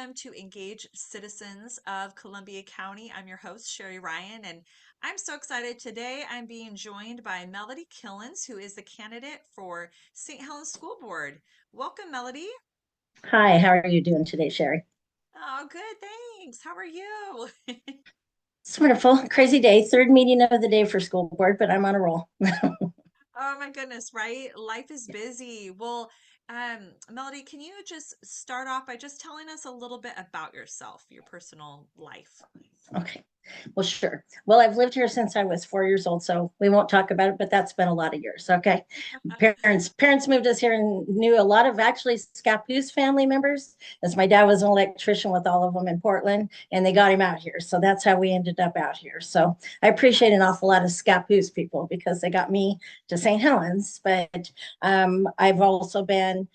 welcome to Engage Citizens of Columbia County. I'm your host, Sherry Ryan, and I'm so excited. Today I'm being joined by Melody Killens, who is the candidate for St. Helens School Board. Welcome, Melody. Hi, how are you doing today, Sherry? Oh, good, thanks. How are you? It's wonderful. Crazy day. Third meeting of the day for school board, but I'm on a roll. Oh my goodness, right? Life is busy. Well, Melody, can you just start off by just telling us a little bit about yourself, your personal life? Okay. Well, sure. Well, I've lived here since I was 4 years old, so we won't talk about it, but that's been a lot of years. Okay. Parents moved us here and knew a lot of actually Scappoose family members, as my dad was an electrician with all of them in Portland, and they got him out here. So that's how we ended up out here. So I appreciate an Nice. awful lot of Scappoose people because they got me to St. Helens. But I've also been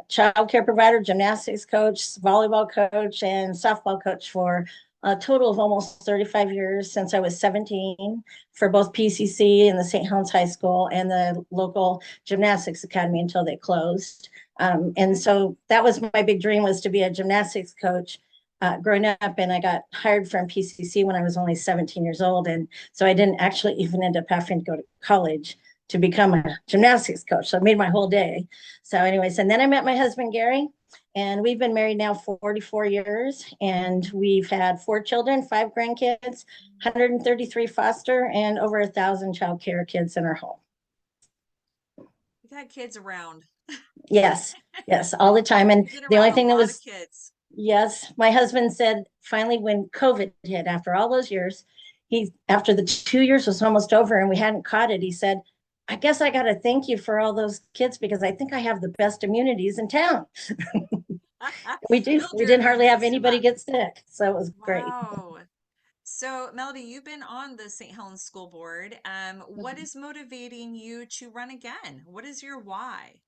child care provider, gymnastics coach, volleyball coach, and softball coach for a total of almost 35 years since I was 17 for both PCC and the St. Helens High School and the local gymnastics academy until they closed. And Okay. so that was my big dream, was to be a gymnastics coach growing up. And I got hired from PCC when I was only 17 years old. And so I didn't actually even end up having to go to college to become a gymnastics coach. So I made my whole day. So anyways, and then I met my husband, Gary, and we've been married now for 44 years, and we've had 4 children, 5 grandkids, 133 foster, and over 1,000 child care kids in our home. We've had kids around. Yes, yes, all the time. And You've been the only around a thing that lot of was, kids. yes, my husband said finally when COVID hit, after all those years, after the 2 years was almost over and we hadn't caught it, he said, I guess I got to thank you for all those kids because I think I have the best immunities in town. We do. Build We your didn't hardly immune have system anybody up. get sick. So it was great. Wow. So, Melody, you've been on the St. Helens School Board. What Mhm. is motivating you to run again? What is your why?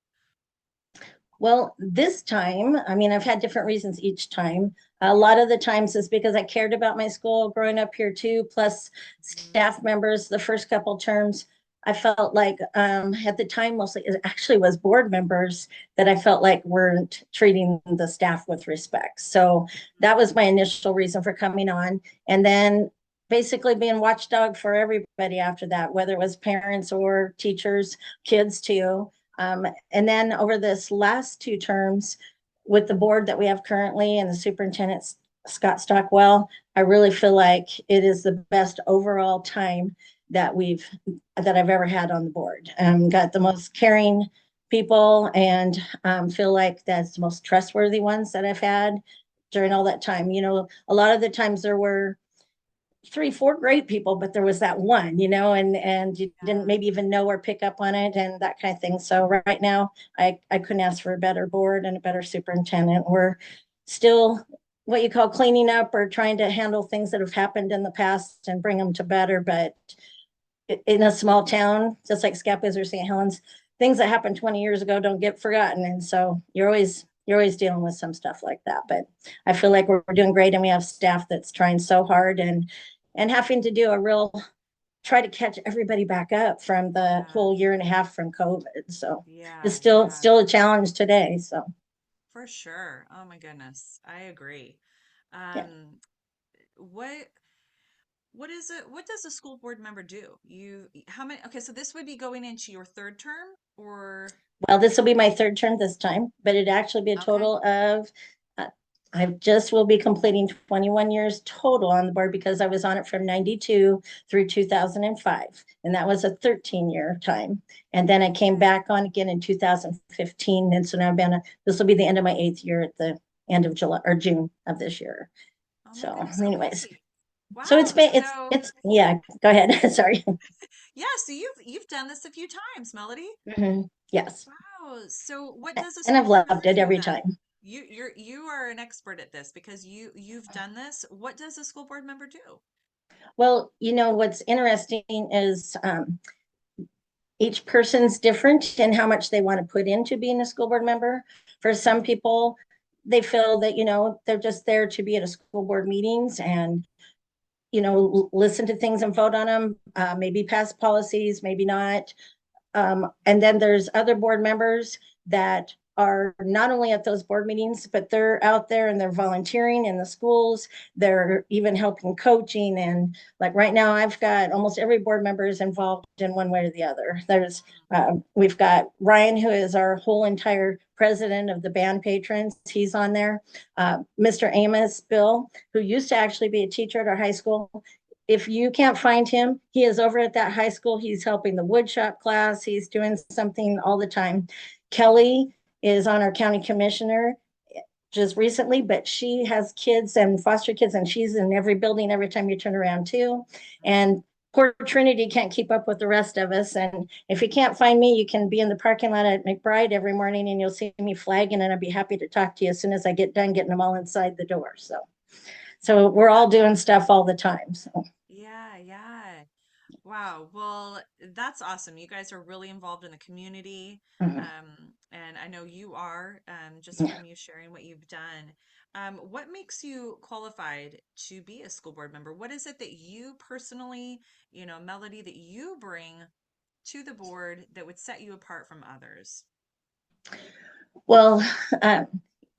Well, this time, I mean, I've had different reasons each time. A lot of the times is because I cared about my school growing up here too, plus Mhm. staff members. The first couple terms, I felt like at the time, mostly it actually was board members that I felt like weren't treating the staff with respect. So that was my initial reason for coming on. And then basically being watchdog for everybody after that, whether it was parents or teachers, kids too. And then over this last 2 terms, with the board that we have currently and the superintendent Scott Stockwell, I really feel like it is the best overall time that I've ever had on the board. Got the most caring people, and feel like that's the most trustworthy ones that I've had during all that time. A lot of the times there were 3, 4 great people, but there was that one, and you didn't Yeah. maybe even know or pick up on it and that kind of thing. So right now, I couldn't ask for a better board and a better superintendent. We're still what you call cleaning up or trying to handle things that have happened in the past and bring them to better. But in a small town, just like Scappoose or St. Helens, things that happened 20 years ago don't get forgotten. And so you're always dealing with some stuff like that. But I feel like we're doing great, and we have staff that's trying so hard and having to do a real try to catch everybody back up from the Yeah. whole year and a half from COVID. So it's Yeah. still Yeah. still a challenge today. So For sure. Oh my goodness. I agree. yeah. Um, what what is it? What does a school board member do? How many? Okay, so this would be going into your third term or Well, this will be my third term this time, but it'd actually be a okay. total of, uh, I just will be completing 21 years total on the board because I was on it from 92 through 2005. And that was a 13-year time. And then I came Okay. back on again in 2015. And so now this will be the end of my 8th year at the end of July or June of this year. Oh my So goodness. anyways, Okay. so it's Wow. been, yeah, go ahead. Sorry. Yeah, so you've done this a few times, Melody. Mhm. Yes. Wow. So what does a And school I've board loved member it do every then? time. You are an expert at this because you've done this. What does a school board member do? Well, what's interesting is each person's different in how much they want to put into being a school board member. For some Mhm. people, they feel that, they're just there to be at a school board meetings and, listen to things and vote on them, maybe pass policies, maybe not. And then there's other board members that are not only at those board meetings, but they're out there and they're volunteering in the schools. They're even helping coaching. And like right now, I've got almost every board member is involved in one way or the other. We've got Ryan, who is our whole entire president of the band patrons. He's on there. Mr. Amos Bill, who used to actually be a teacher at our high school. If you can't find him, he is over at that high school. He's helping the woodshop class. He's doing something all the time. Kelly is on our county commissioner just recently, but she has kids and foster kids, and she's in every building every time you turn around too. And poor Trinity can't keep up with the rest of us. And if you can't find me, you can be in the parking lot at McBride every morning and you'll see me flagging, and I'd be happy to talk to you as soon as I get done getting them all inside the door. So we're all doing stuff all the time. So Yeah, yeah. Wow. Well, that's awesome. You guys are really involved in the community. mhm. And I know you are, just from you sharing what you've done. What makes you qualified to be a school board member? What is it that you personally, Melody, that you bring to the board that would set you apart from others? Well, um,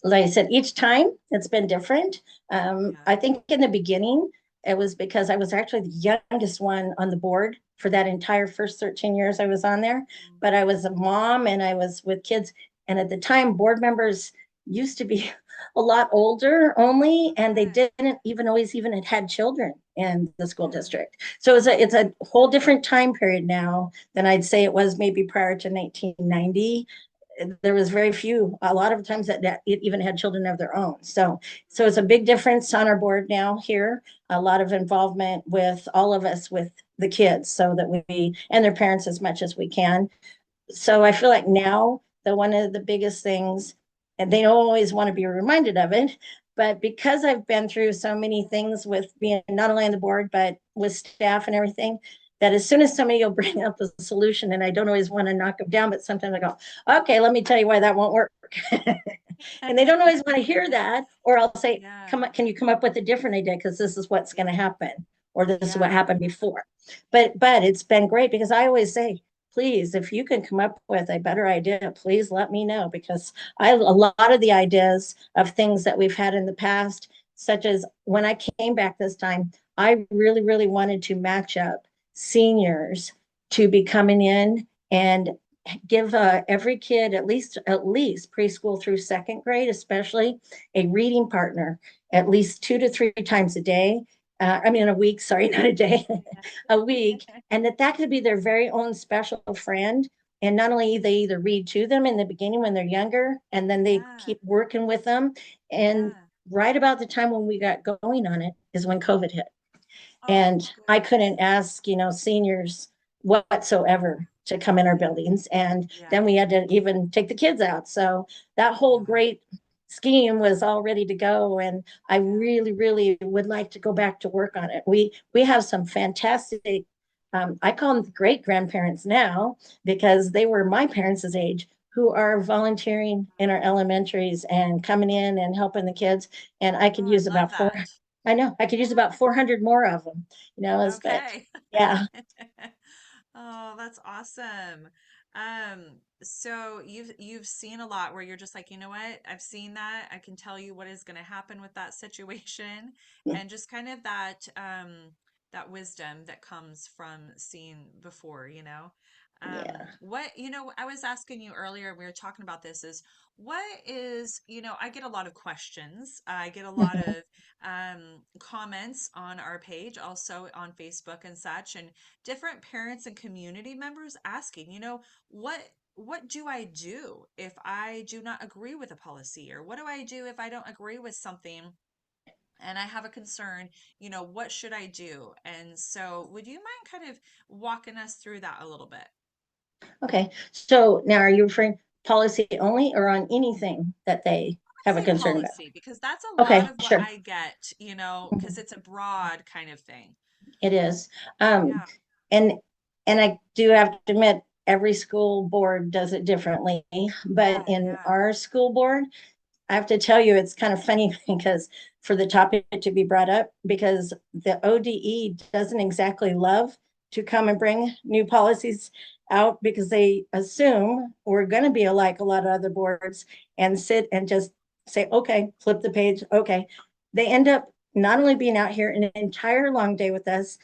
like I said, each time it's been different. Yeah. I think in the beginning, it was because I was actually the youngest one on the board for that entire first 13 years I was on there. Mm. But I was a mom and I was with kids. And at the time, board members used to be a lot older only, and they Yeah. didn't even always even had children in the school Yeah. district. So it's a whole different time period now than I'd say it was maybe prior to 1990. There was very few, a lot of times that it even had children of their own. So it's a big difference on our board now here. A lot of involvement with all of us with the kids, so that we and their parents as much as we can. So I feel like now the one of the biggest things, and they don't always want to be reminded of it, but because I've been through so many things with being not only on the board but with staff and everything, that as soon as somebody will bring up a solution, and I don't always want to knock them down, but sometimes I go, okay, let me tell you why that won't work. And they don't always want to hear that, or I'll say, Yeah. come on, can you come up with a different idea, because this is what's going to happen, or this is what Yeah. happened before. But it's been great, because I always say, please, if you can come up with a better idea, please let me know, because I a lot of the ideas of things that we've had in the past, such as when I came back this time, I really, really wanted to match up seniors to be coming in and give every kid at least preschool through second grade, especially, a reading partner at least 2 to 3 times a day. I mean, a week, sorry, not a day, a week, and that could be their very own special friend. And not only they either read to them in the beginning when they're younger, and then they Yeah. keep working with them. And Yeah. right about the time when we got going on it is when COVID hit. Oh, And I goodness. couldn't ask, seniors whatsoever to come in our buildings. And Yeah. then we had to even take the kids out. So that whole Yeah. great scheme was all ready to go. And I Yeah. really, really would like to go back to work on it. We have some fantastic, I call them great grandparents now, because they were my parents' age, who are volunteering in our elementaries and coming in and helping the kids. And I Oh, could I use love about four, that. I know I could use Yeah. about 400 more of them, but Okay. yeah, Oh, that's awesome. So you've seen a lot where you're just like, you know what? I've seen that. I can tell you what is going to happen with that situation, and just kind of that wisdom that comes from seeing before. yeah, I was asking you earlier, we were talking about this, is what is, I get a lot of questions. I get a lot of comments on our page, also on Facebook and such, and different parents and community members asking, what do I do if I do not agree with a policy? Or what do I do if I don't agree with something and I have a concern? What should I do? And so, would you mind kind of walking us through that a little bit? okay. So now, are you referring policy only, or on anything that they have a Say concern about? policy, because that's a lot Okay, of what sure. I get, because Mhm. it's a broad kind of thing. It is. Um, Yeah. and and I do have to admit, every school board does it differently. But Yeah. in Yeah. our school board, I have to tell you, it's kind of funny because for the topic to be brought up, because the ODE doesn't exactly love to come and bring new policies. out because they assume we're going to be like a lot of other boards and sit and just say, okay, flip the page. Okay. They end up not only being out here an entire long day with us,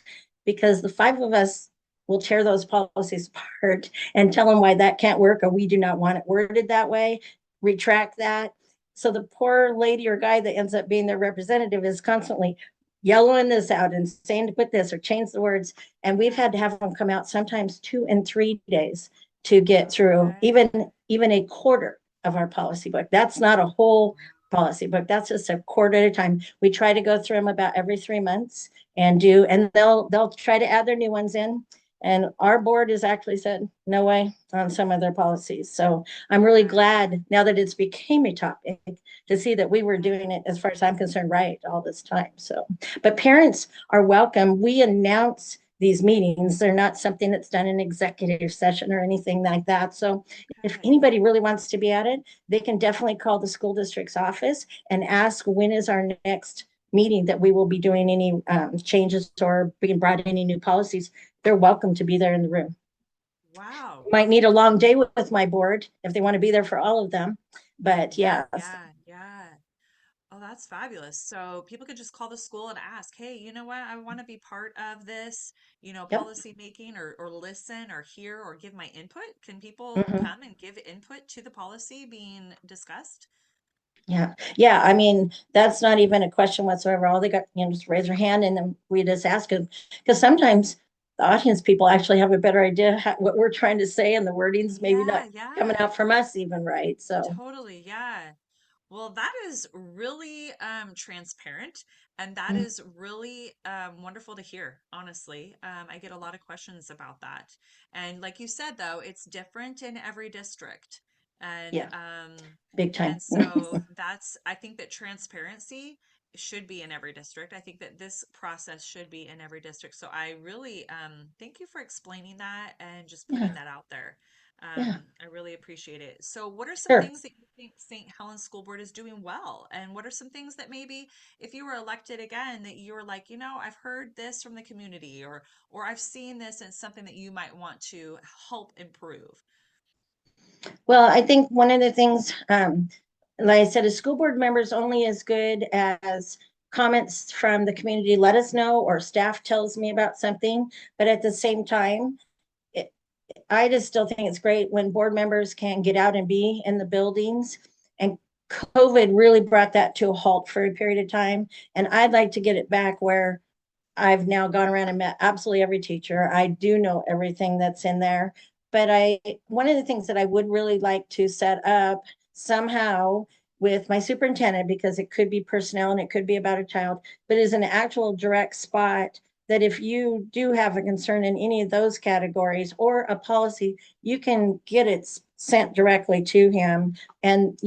because the five of us will tear those policies apart and tell them why that can't work or we do not want it worded that way, retract that. So the poor lady or guy that ends up being their representative is constantly yellowing this out and saying to put this or change the words. And we've Yeah. had to have them come out sometimes 2 and 3 days to get through Okay. even a quarter of our policy book. That's not a whole policy book. That's just a quarter at a time. We try to go through them about every 3 months and they'll try to add their new ones in. And our board has actually said no way on some of their policies. So I'm really Yeah. glad now that it's became a topic to see that we were Yeah. doing it, as far as I'm concerned, right all this time. So, but parents are welcome. We announce these meetings. They're not something that's done in executive session or anything like that. So if Good. anybody really wants to be at it, they can definitely call the school district's office and ask when is our next meeting that we will be doing any changes or being brought any new policies. They're welcome to be there in the room. Wow. Might need a long day with my board if they want to be there for all of them. But Yeah. yeah, Yeah. Yeah. Oh, that's fabulous. So people could just call the school and ask, hey, you know what? I want to be part of this, yep. policy making or listen or hear or give my input. Can people Mm-hmm. come and give input to the policy being discussed? Yeah. Yeah. I mean, that's not even a question whatsoever. All they got, just raise their hand and then we just ask them. Because sometimes the audience people actually have a better idea what we're trying to say and the wording's maybe not Yeah, coming yeah, out from us even right. So, totally. Yeah. Well, that is really transparent and that mm, is really wonderful to hear, honestly. I get a lot of questions about that. And like you said, though, it's different in every district. And yeah, big time. so that's, I think that transparency should be in every district. I think that this process should be in every district. So I really thank you for explaining that and just putting Yeah. that out there. Yeah. I really appreciate it. So, what are some Sure. things that you think St. Helens School Board is doing well? And what are some things that maybe if you were elected again that you were like, I've heard this from the community or I've seen this and it's something that you might want to help improve? Well, I think one of the things, like I said, a school board member is only as good as comments from the community let us know or staff tells me about something. But at the same time, it, I just still think it's great when board members can get out and be in the buildings. And COVID really brought that to a halt for a period of time. And I'd like to get it back where I've now gone around and met absolutely every teacher. I do know everything that's in there. But one of the things that I would really like to set up somehow with my superintendent, because it could be personnel and it could be about a child, but is an actual direct spot that if you do have a concern in any of those categories or a policy, you can get it sent directly to him. And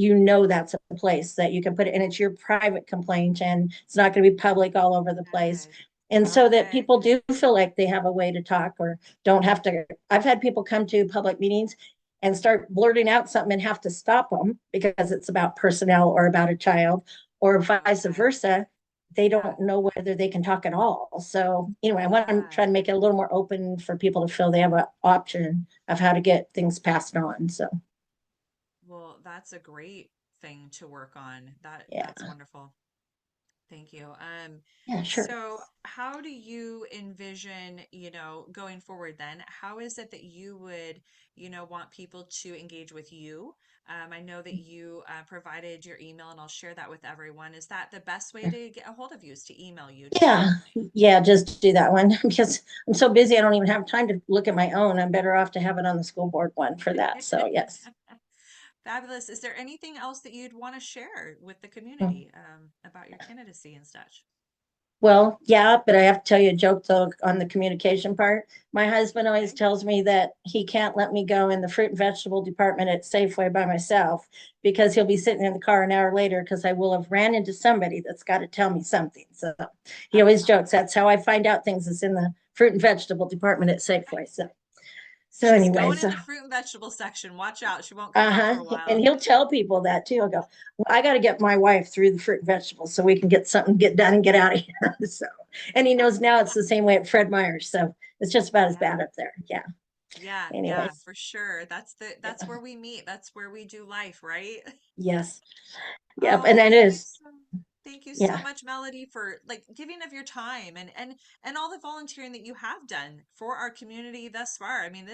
that's a place that you can put it, and it's your private complaint and it's not going to be public all over the place, Good. and so that Okay. people do feel like they have a way to talk or don't have to. I've had people come to public meetings and start blurting out something and have to stop them because it's about personnel or about a child or vice Okay. versa. They Yeah. don't know whether they can talk at all. So anyway, I want to Yeah. try to make it a little more open for people to feel they have an option of how to get things passed on. So Well, that's a great thing to work on. That's yeah. wonderful. Thank you. Yeah, sure. So how do you envision, going forward then? How is it that you would, want people to engage with you? I know that you provided your email and I'll share that with everyone. Is that the best way to get a hold of you is to email you? Do you Yeah, think? yeah, just do that one because I'm so busy I don't even have time to look at my own. I'm better off to have it on the school board one for that. So yes. Fabulous. Is there anything else that you'd want to share with the community about your candidacy and such? Well, yeah, but I have to tell you a joke though on the communication part. My husband always Okay. tells me that he can't let me go in the fruit and vegetable department at Safeway by myself because he'll be sitting in the car an hour later because I will have ran into somebody that's got to tell me something. So he always jokes that's how I find out things is in the fruit and vegetable department at Safeway. So She's going anyways, in the fruit and vegetable section. Watch out. She won't come out uh-huh. for a And while. he'll tell people that too. He'll go, well, I got to get my wife through the fruit and vegetables so we can get something get done and get out of here. So, and he knows now it's the same way at Fred Meyer's. So it's just about as Yeah. bad up there. Yeah. Yeah, yeah, Anyways, for sure. That's yeah, where we meet. That's where we do life, right? yes, yep, and Oh, that is, thank you so yeah. much, Melody, for like giving of your time and all the volunteering that you have done for our community thus far. I mean,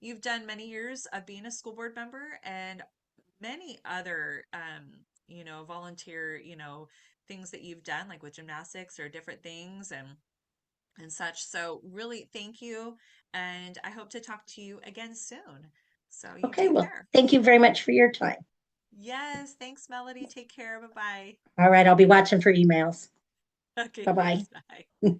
you've done many years of being a school board member and many other volunteer, things that you've done like with gymnastics or different things and such. So really thank you and I hope to talk to you again soon. So you Okay, take well, care. thank you very much for your time. Yes, thanks, Melody. Take care. Bye-bye. All right, I'll be watching for emails. Okay, Bye thanks. bye. Bye.